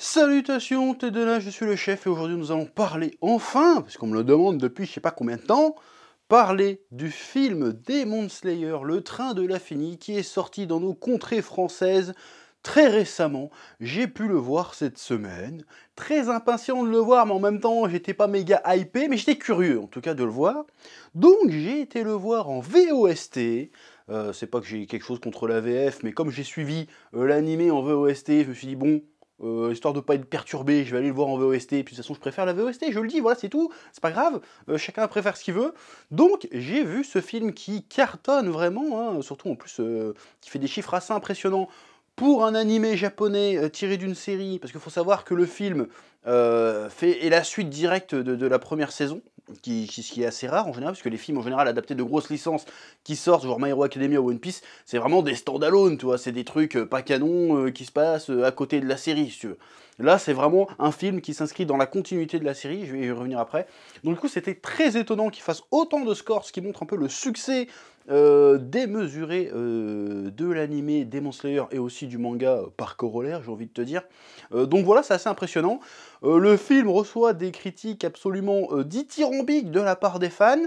Salutations, t'es de là, je suis le chef et aujourd'hui nous allons parler enfin, parce qu'on me le demande depuis je sais pas combien de temps, parler du film Demon Slayer, le train de l'infini, qui est sorti dans nos contrées françaises très récemment. J'ai pu le voir cette semaine, très impatient de le voir, mais en même temps j'étais pas méga hypé, mais j'étais curieux en tout cas de le voir. Donc j'ai été le voir en VOST. C'est pas que j'ai quelque chose contre la VF, mais comme j'ai suivi l'animé en VOST, je me suis dit bon, histoire de pas être perturbé, je vais aller le voir en VOST, et puis de toute façon je préfère la VOST, je le dis, voilà c'est tout, c'est pas grave, chacun préfère ce qu'il veut. Donc j'ai vu ce film qui cartonne vraiment, hein, surtout en plus qui fait des chiffres assez impressionnants pour un animé japonais tiré d'une série, parce qu'il faut savoir que le film est la suite directe de la première saison, ce qui est assez rare en général, parce que les films en général adaptés de grosses licences qui sortent, genre My Hero Academia ou One Piece, c'est vraiment des stand-alone, tu vois, c'est des trucs pas canons qui se passent à côté de la série, si tu veux. Là, c'est vraiment un film qui s'inscrit dans la continuité de la série, je vais y revenir après. Donc du coup, c'était très étonnant qu'il fasse autant de scores, ce qui montre un peu le succès démesuré de l'animé Demon Slayer et aussi du manga par corollaire, j'ai envie de te dire. Donc voilà, c'est assez impressionnant. Le film reçoit des critiques absolument dithyrambiques de la part des fans,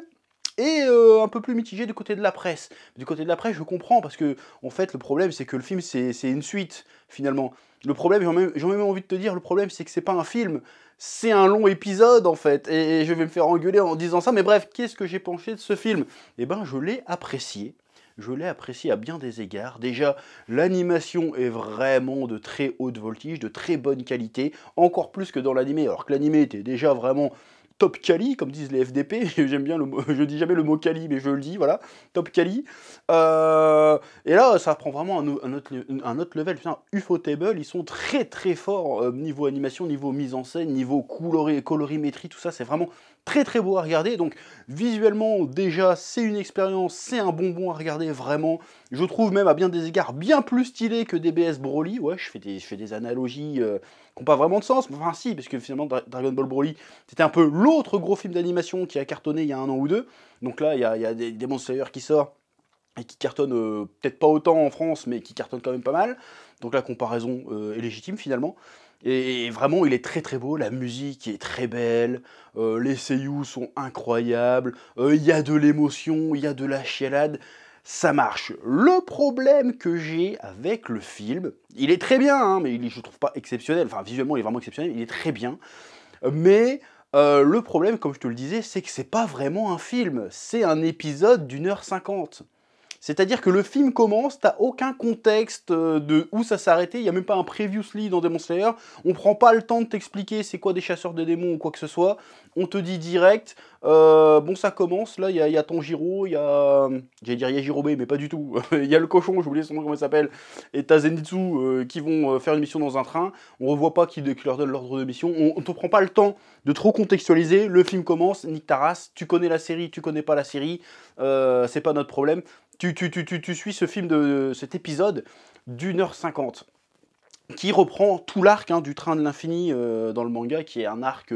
et un peu plus mitigé du côté de la presse. Du côté de la presse, je comprends, parce que, en fait, le problème, c'est que le film, c'est une suite, finalement. Le problème, j'ai même envie de te dire, le problème, c'est que c'est pas un film, c'est un long épisode, en fait. Et je vais me faire engueuler en disant ça, mais bref, qu'est-ce que j'ai penché de ce film? Eh ben, je l'ai apprécié. Je l'ai apprécié à bien des égards. Déjà, l'animation est vraiment de très haute voltige, de très bonne qualité, encore plus que dans l'animé, alors que l'animé était déjà vraiment top quali, comme disent les FDP, j'aime bien le mot, je dis jamais le mot quali, mais je le dis, voilà, top quali. Et là, ça prend vraiment un autre level. Putain, Ufotable, ils sont très très forts niveau animation, niveau mise en scène, niveau colorimétrie, tout ça, c'est vraiment très très beau à regarder. Donc visuellement, déjà, c'est une expérience, c'est un bonbon à regarder, vraiment. Je trouve même à bien des égards bien plus stylé que DBS Broly. Ouais, je fais des analogies qui n'ont pas vraiment de sens, mais enfin si, parce que finalement Dragon Ball Broly, c'était un peu l'autre gros film d'animation qui a cartonné il y a 1 an ou 2. Donc là, il y a des Demon Slayer qui sort et qui cartonne peut-être pas autant en France, mais qui cartonne quand même pas mal. Donc la comparaison est légitime finalement. Et vraiment, il est très très beau, la musique est très belle, les seiyuu sont incroyables, il y a de l'émotion, il y a de la chialade, ça marche. Le problème que j'ai avec le film, il est très bien, hein, mais je le trouve pas exceptionnel, enfin visuellement il est vraiment exceptionnel, il est très bien, mais le problème, comme je te le disais, c'est que c'est pas vraiment un film, c'est un épisode d'1h50. C'est-à-dire que le film commence, t'as aucun contexte de où ça s'est arrêté, il n'y a même pas un previously dans Demon Slayer, on prend pas le temps de t'expliquer c'est quoi des chasseurs de démons ou quoi que ce soit, on te dit direct, bon ça commence, là il y a Tanjiro, il y a, j'allais dire Yajirobe, mais pas du tout, il y a le cochon, j'ai oublié son nom, comment il s'appelle, et t'as Zenitsu qui vont faire une mission dans un train, on revoit pas qui leur donne l'ordre de mission, on te prend pas le temps de trop contextualiser, le film commence, nique ta race, tu connais la série, tu connais pas la série, c'est pas notre problème. Tu suis ce film cet épisode d'1h50 qui reprend tout l'arc du train de l'infini dans le manga, qui est un arc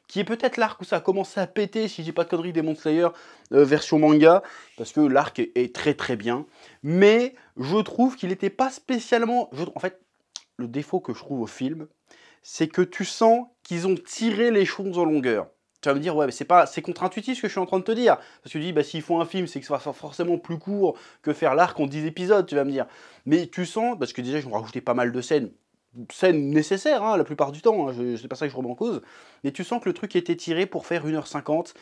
qui est peut-être l'arc où ça a commencé à péter, si j'ai pas de conneries, Demon Slayer version manga, parce que l'arc est très très bien, mais je trouve qu'il n'était pas spécialement... En fait, le défaut que je trouve au film, c'est que tu sens qu'ils ont tiré les choses en longueur. Tu vas me dire, ouais, mais c'est contre-intuitif ce que je suis en train de te dire. Parce que tu dis, bah, s'ils font un film, c'est que ça va forcément plus court que faire l'arc en 10 épisodes, tu vas me dire. Mais tu sens, parce que déjà, ils ont rajouté pas mal de scènes nécessaires, hein, la plupart du temps, hein, c'est pas ça que je remets en cause, mais tu sens que le truc était tiré pour faire 1h50,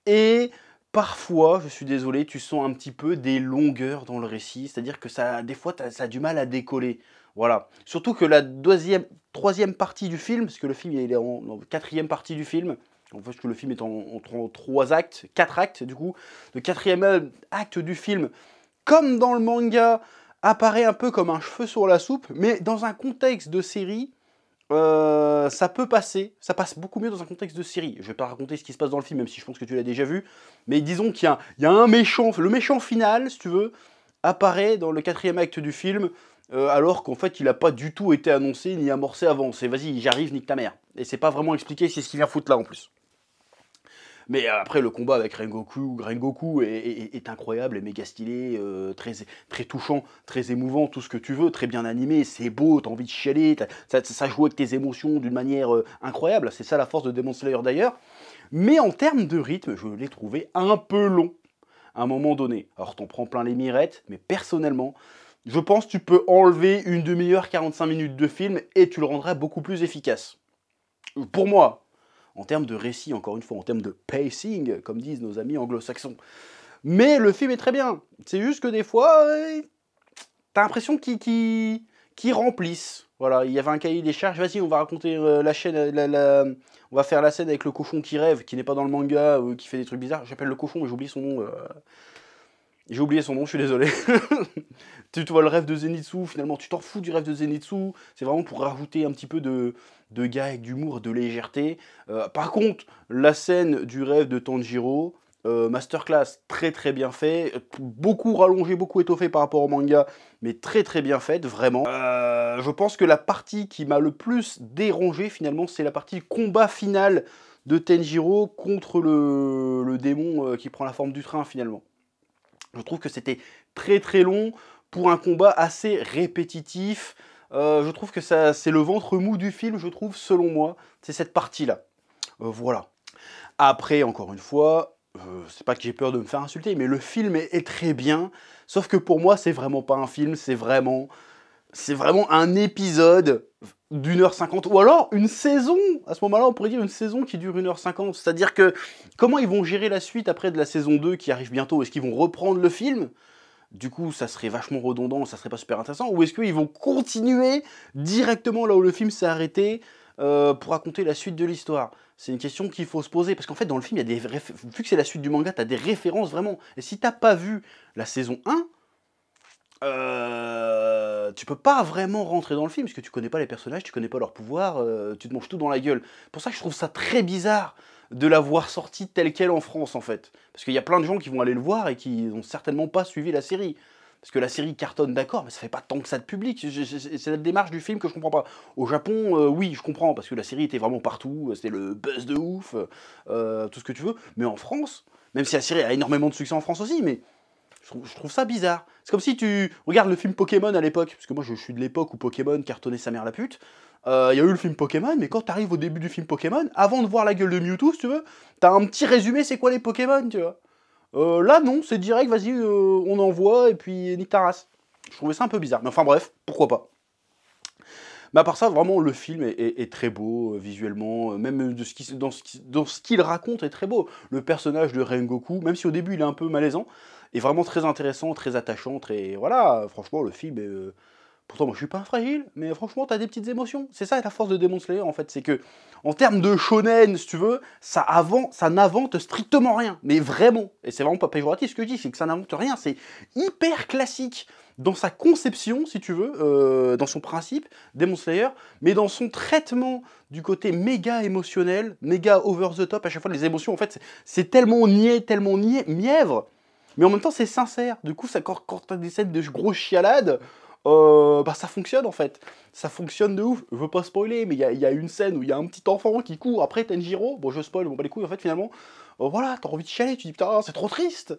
et parfois, je suis désolé, tu sens un petit peu des longueurs dans le récit, c'est-à-dire que des fois, ça a du mal à décoller. Voilà. Surtout que la troisième partie du film, parce que le film il est en quatrième partie du film, en fait, que le film est en 3 actes, 4 actes du coup, le quatrième acte du film, comme dans le manga, apparaît un peu comme un cheveu sur la soupe, mais dans un contexte de série, ça peut passer, ça passe beaucoup mieux dans un contexte de série. Je vais pas raconter ce qui se passe dans le film, même si je pense que tu l'as déjà vu, mais disons qu'il y a un méchant, le méchant final, si tu veux, apparaît dans le quatrième acte du film, alors qu'en fait il n'a pas du tout été annoncé ni amorcé avant. C'est vas-y, j'arrive, nique ta mère. Et c'est pas vraiment expliqué, c'est ce qu'il vient foutre là en plus. Mais après, le combat avec Rengoku est incroyable, est méga stylé, très touchant, très émouvant, tout ce que tu veux, très bien animé, c'est beau, t'as envie de chialer, ça joue avec tes émotions d'une manière incroyable. C'est ça la force de Demon Slayer d'ailleurs. Mais en termes de rythme, je l'ai trouvé un peu long à un moment donné. Alors t'en prends plein les mirettes, mais personnellement, je pense que tu peux enlever une demi-heure, 45 minutes de film et tu le rendrais beaucoup plus efficace. Pour moi, en termes de récit, encore une fois, en termes de pacing, comme disent nos amis anglo-saxons. Mais le film est très bien. C'est juste que des fois, t'as l'impression qu'ils remplissent. Voilà, il y avait un cahier des charges. Vas-y, on va raconter la chaîne, on va faire la scène avec le cochon qui rêve, qui n'est pas dans le manga, qui fait des trucs bizarres. J'appelle le cochon, mais j'oublie son nom. J'ai oublié son nom, je suis désolé. Tu vois le rêve de Zenitsu, finalement, tu t'en fous du rêve de Zenitsu. C'est vraiment pour rajouter un petit peu de gag, d'humour, de légèreté. Par contre, la scène du rêve de Tanjiro, masterclass, très très bien fait. Beaucoup rallongé, beaucoup étoffé par rapport au manga, mais très très bien faite, vraiment. Je pense que la partie qui m'a le plus dérangé, finalement, c'est la partie combat final de Tanjiro contre le démon qui prend la forme du train, finalement. Je trouve que c'était très très long pour un combat assez répétitif. Je trouve que c'est le ventre mou du film, je trouve, selon moi. C'est cette partie-là. Voilà. Après, encore une fois, c'est pas que j'ai peur de me faire insulter, mais le film est très bien. Sauf que pour moi, c'est vraiment pas un film, c'est vraiment un épisode d'1h50, ou alors une saison. À ce moment-là, on pourrait dire une saison qui dure 1h50. C'est-à-dire que, comment ils vont gérer la suite après de la saison 2 qui arrive bientôt? Est-ce qu'ils vont reprendre le film? Du coup, ça serait vachement redondant, ça serait pas super intéressant. Ou est-ce qu'ils vont continuer directement là où le film s'est arrêté pour raconter la suite de l'histoire? C'est une question qu'il faut se poser. Parce qu'en fait, dans le film, il y a vu que c'est la suite du manga, tu as des références vraiment. Et si t'as pas vu la saison 1, tu peux pas vraiment rentrer dans le film, parce que tu connais pas les personnages, tu connais pas leurs pouvoirs, tu te manges tout dans la gueule. Pour ça que je trouve ça très bizarre de l'avoir sorti telle quelle en France, en fait. Parce qu'il y a plein de gens qui vont aller le voir et qui n'ont certainement pas suivi la série. Parce que la série cartonne, d'accord, mais ça fait pas tant que ça de public. C'est la démarche du film que je comprends pas. Au Japon, oui, je comprends, parce que la série était vraiment partout, c'était le buzz de ouf, tout ce que tu veux. Mais en France, même si la série a énormément de succès en France aussi, mais je trouve ça bizarre. C'est comme si tu regardes le film Pokémon à l'époque, parce que moi je suis de l'époque où Pokémon cartonnait sa mère la pute. Il y a eu le film Pokémon, mais quand t'arrives au début du film Pokémon, avant de voir la gueule de Mewtwo, si tu veux, t'as un petit résumé, c'est quoi les Pokémon, tu vois. Là non, c'est direct, vas-y, on envoie, et puis nique ta race. Je trouvais ça un peu bizarre, mais enfin bref, pourquoi pas. Mais à part ça, vraiment, le film est très beau visuellement, même dans ce qu'il raconte est très beau. Le personnage de Rengoku, même si au début il est un peu malaisant, est vraiment très intéressant, très attachant, très... Voilà, franchement, le film est... Pourtant, moi, je suis pas fragile, mais franchement, t'as des petites émotions. C'est ça la force de Demon Slayer, en fait, c'est que, en termes de shonen, si tu veux, ça n'invente strictement rien, mais vraiment. Et c'est vraiment pas péjoratif ce que je dis, c'est que ça n'invente rien, c'est hyper classique dans sa conception, si tu veux, dans son principe, Demon Slayer, mais dans son traitement du côté méga émotionnel, méga over the top, à chaque fois, les émotions, en fait, c'est tellement niais, mièvre, mais en même temps, c'est sincère. Du coup, ça, quand t'as des scènes de grosses chialades, bah ça fonctionne en fait. Ça fonctionne de ouf. Je veux pas spoiler, mais il y a une scène où il y a un petit enfant qui court après Tanjiro. Bon, je spoil, bon bah les couilles, en fait, finalement, voilà, t'as envie de chialer, tu dis putain, c'est trop triste.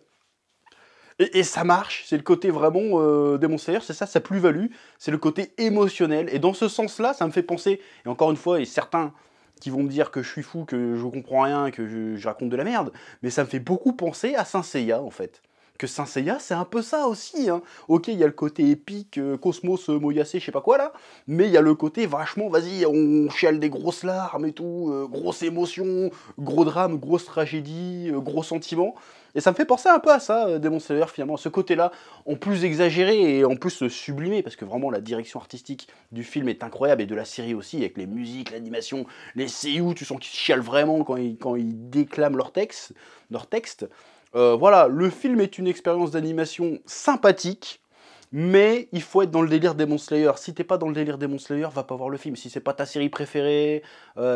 Et ça marche, c'est le côté vraiment Demon Slayer, c'est ça sa plus-value, c'est le côté émotionnel. Et dans ce sens-là, ça me fait penser, et encore une fois, et certains qui vont me dire que je suis fou, que je comprends rien, que je raconte de la merde, mais ça me fait beaucoup penser à Saint Seiya, en fait. Que Saint Seiya, c'est un peu ça aussi, hein. Ok, il y a le côté épique, Cosmos, Moyasé, je sais pas quoi, là, mais il y a le côté vachement, vas-y, on chiale des grosses larmes et tout, grosse émotion, gros drame, grosse tragédie, gros sentiments. Et ça me fait penser un peu à ça, Demon Slayer, finalement, ce côté-là, en plus exagéré et en plus sublimé, parce que vraiment la direction artistique du film est incroyable, et de la série aussi, avec les musiques, l'animation, les seiyuu, tu sens qu'ils chialent vraiment quand ils déclament leur texte. Voilà, le film est une expérience d'animation sympathique, mais il faut être dans le délire Demon Slayer. Si t'es pas dans le délire Demon Slayer, va pas voir le film. Si c'est pas ta série préférée,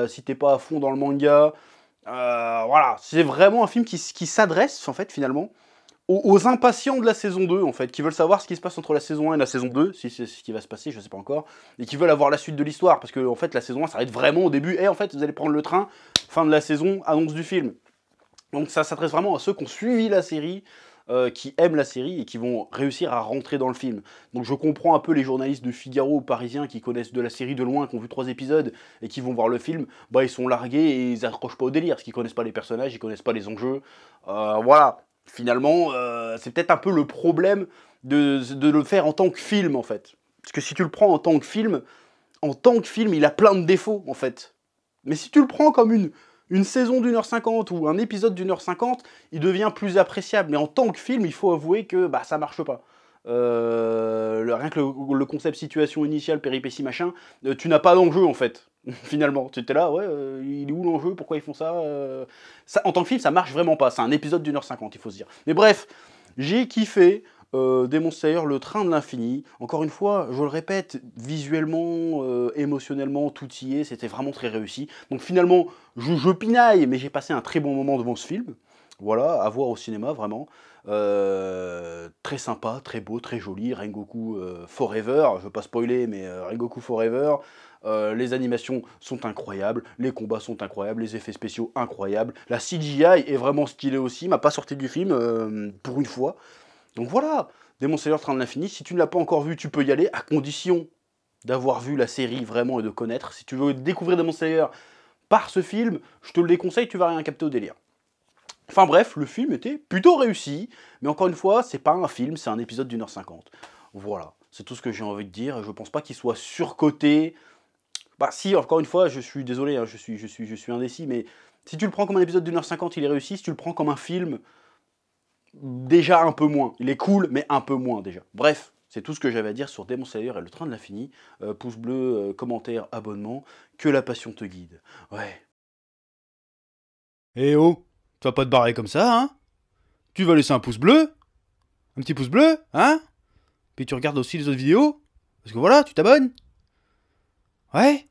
si t'es pas à fond dans le manga... voilà, c'est vraiment un film qui s'adresse, en fait, finalement, aux impatients de la saison 2, en fait, qui veulent savoir ce qui se passe entre la saison 1 et la saison 2, si c'est ce qui va se passer, je sais pas encore, et qui veulent avoir la suite de l'histoire, parce que, en fait, la saison 1 s'arrête vraiment au début, et en fait, vous allez prendre le train, fin de la saison, annonce du film. Donc ça s'adresse vraiment à ceux qui ont suivi la série, qui aiment la série et qui vont réussir à rentrer dans le film. Donc je comprends un peu les journalistes de Figaro ou Parisien qui connaissent de la série de loin, qui ont vu 3 épisodes et qui vont voir le film, bah ils sont largués et ils accrochent pas au délire, parce qu'ils connaissent pas les personnages, ils connaissent pas les enjeux. Voilà, finalement, c'est peut-être un peu le problème de le faire en tant que film, en fait. Parce que si tu le prends en tant que film, il a plein de défauts, en fait. Mais si tu le prends comme une saison d'1h50 ou un épisode d'1h50, il devient plus appréciable. Mais en tant que film, il faut avouer que bah, ça marche pas. Rien que le concept situation initiale, péripétie, machin, tu n'as pas d'enjeu, en fait. Finalement, tu étais là, ouais, il est où l'enjeu, pourquoi ils font ça, en tant que film, ça marche vraiment pas. C'est un épisode d'1h50, il faut se dire. Mais bref, j'ai kiffé. Demon Slayer, le train de l'infini. Encore une fois, je le répète, visuellement, émotionnellement, tout y est, c'était vraiment très réussi. Donc finalement, je pinaille, mais j'ai passé un très bon moment devant ce film. Voilà, à voir au cinéma, vraiment. Très sympa, très beau, très joli. Rengoku Forever, je veux pas spoiler, mais Rengoku Forever. Les animations sont incroyables, les combats sont incroyables, les effets spéciaux incroyables. La CGI est vraiment stylée aussi, m'a pas sorti du film pour une fois. Donc voilà, Demon Slayer Train de l'Infini, si tu ne l'as pas encore vu, tu peux y aller, à condition d'avoir vu la série vraiment et de connaître. Si tu veux découvrir Demon Slayer par ce film, je te le déconseille, tu vas rien capter au délire. Enfin bref, le film était plutôt réussi, mais encore une fois, c'est pas un film, c'est un épisode d'1h50. Voilà, c'est tout ce que j'ai envie de dire, je pense pas qu'il soit surcoté. Bah si, encore une fois, je suis désolé, hein, je suis indécis, mais si tu le prends comme un épisode d'1h50, il est réussi, si tu le prends comme un film, déjà un peu moins. Il est cool, mais un peu moins déjà. Bref, c'est tout ce que j'avais à dire sur Demon Slayer et le train de l'infini. Pouce bleu, commentaire, abonnement. Que la passion te guide. Ouais. Eh oh, tu vas pas te barrer comme ça, hein? Tu vas laisser un pouce bleu? Un petit pouce bleu, hein? Puis tu regardes aussi les autres vidéos? Parce que voilà, tu t'abonnes? Ouais?